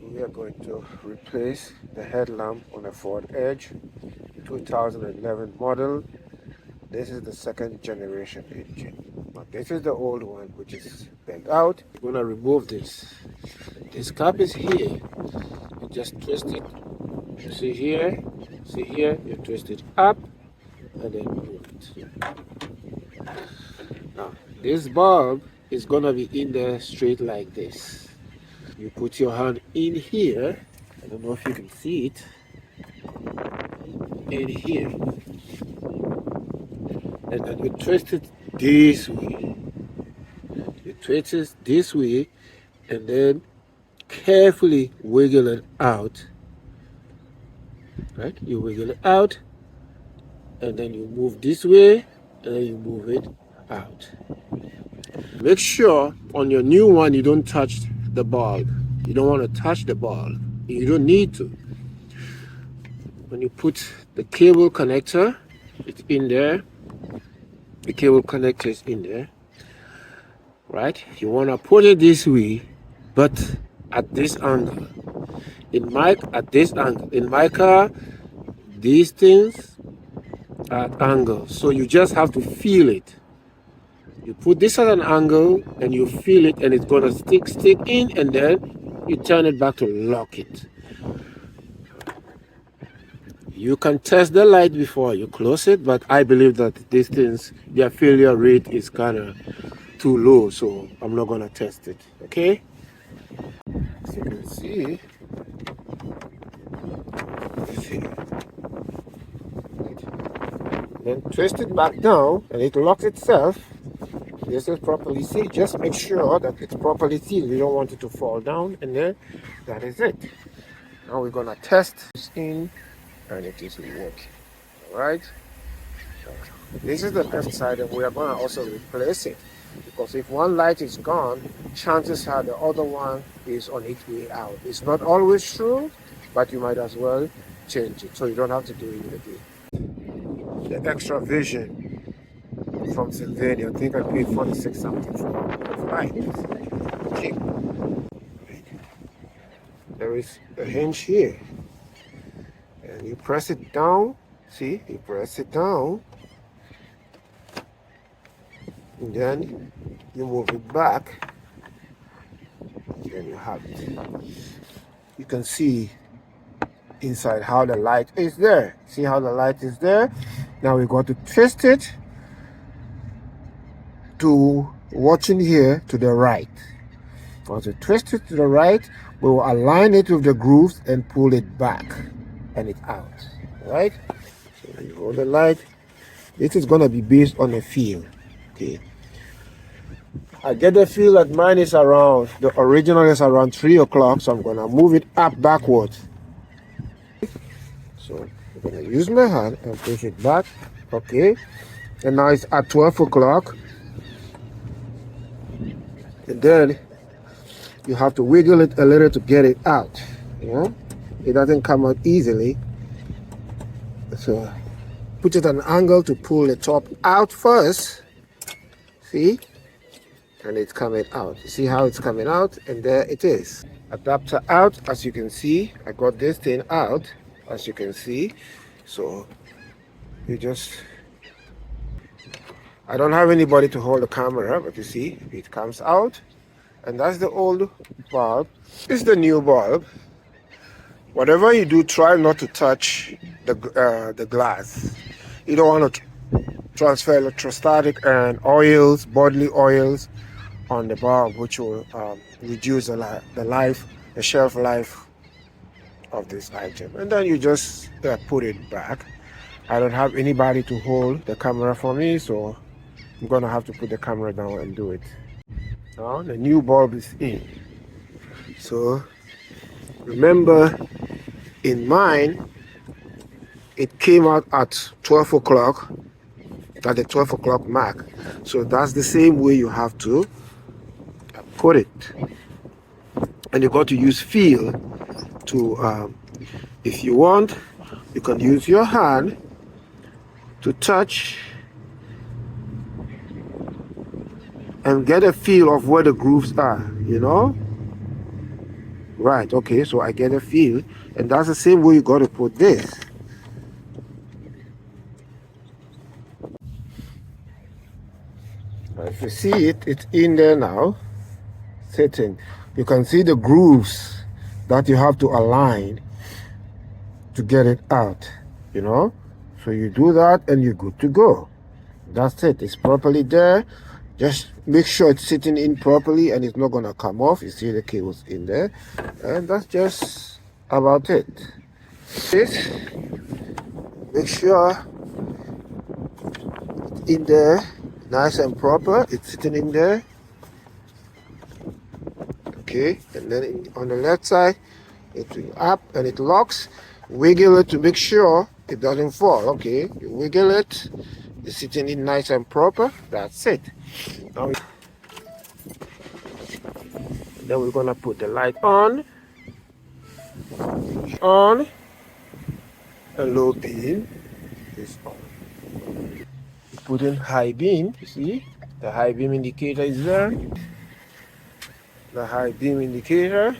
We are going to replace the headlamp on a Ford Edge 2011 model. This is the second generation engine. Now this is the old one, which is bent out. We're going to remove this. This cap is here. You just twist it. You see here, you twist it up and then move it. Now this bulb is going to be in there straight like this. You put your hand in here. I don't know if you can see it. In here. And then you twist it this way. You twist it this way and then carefully wiggle it out. Right? You wiggle it out and then you move this way and then you move it out. Make sure on your new one you don't touch the bulb. You don't want to touch the bulb. You don't need to. When you put the cable connector, it's in there. The cable connector is in there. Right? You want to put it this way, but at this angle. In my car, these things are at angles. So you just have to feel it. You put this at an angle and you feel it and it's going to stick in, and then you turn it back to lock it. You can test the light before you close it, but I believe that these things, their failure rate is kind of too low, so I'm not going to test it. Okay? As you can see, then twist it back down and it locks itself. This is properly sealed. Just make sure that it's properly sealed. You don't want it to fall down, and then that is it. Now we're gonna test this in, and it is working. All right. This is the left side, and we are gonna also replace it, because if one light is gone, chances are the other one is on its way out. It's not always true, but you might as well change it so you don't have to do it again. The extra vision from Sylvania, I think I paid 46 something for light. Okay. There is a hinge here, and you press it down. See, you press it down, and then you move it back, and then you have it. You can see inside how the light is there. See how the light is there? Now we got to twist it to watching here to the right. Once you twist it to the right, we will align it with the grooves and pull it back and it's out. Right? So when you hold the light, this is gonna be based on a feel. Okay. I get the feel that mine is around, the original is around 3 o'clock, so I'm gonna move it up backwards. So I'm gonna use my hand and push it back. Okay. And now it's at 12 o'clock. And then you have to wiggle it a little to get it out. Yeah, it doesn't come out easily. So put it at an angle to pull the top out first. See? And it's coming out. You see how it's coming out? And there it is. Adapter out, as you can see. I got this thing out, as you can see. So you just, I don't have anybody to hold the camera, but you see, it comes out. And that's the old bulb. This is the new bulb. Whatever you do, try not to touch the glass. You don't want to transfer electrostatic and oils, bodily oils on the bulb, which will reduce the shelf life of this item. And then you just put it back. I don't have anybody to hold the camera for me, so I'm gonna have to put the camera down and do it. Now the new bulb is in. So remember, in mine, it came out at 12 o'clock, at the 12 o'clock mark. So that's the same way you have to put it. And you got to use feel to, if you want, you can use your hand to touch and get a feel of where the grooves are, you know. Right, okay, so I get a feel. And that's the same way you got to put this. If you see it, it's in there now, sitting. You can see the grooves that you have to align to get it out, you know? So you do that and you're good to go. That's it. It's properly there. Just make sure it's sitting in properly and it's not going to come off. You see the cables in there. And that's just about it. This, make sure it's in there, nice and proper. It's sitting in there. Okay, and then on the left side, it will up and it locks. Wiggle it to make sure it doesn't fall. Okay, you wiggle it. It's sitting in nice and proper. That's it. Now, then we're gonna put the light on, and low beam is on. Put in high beam. You see, the high beam indicator is there. The high beam indicator.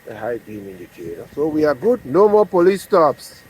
The high beam indicator. So we are good. No more police stops.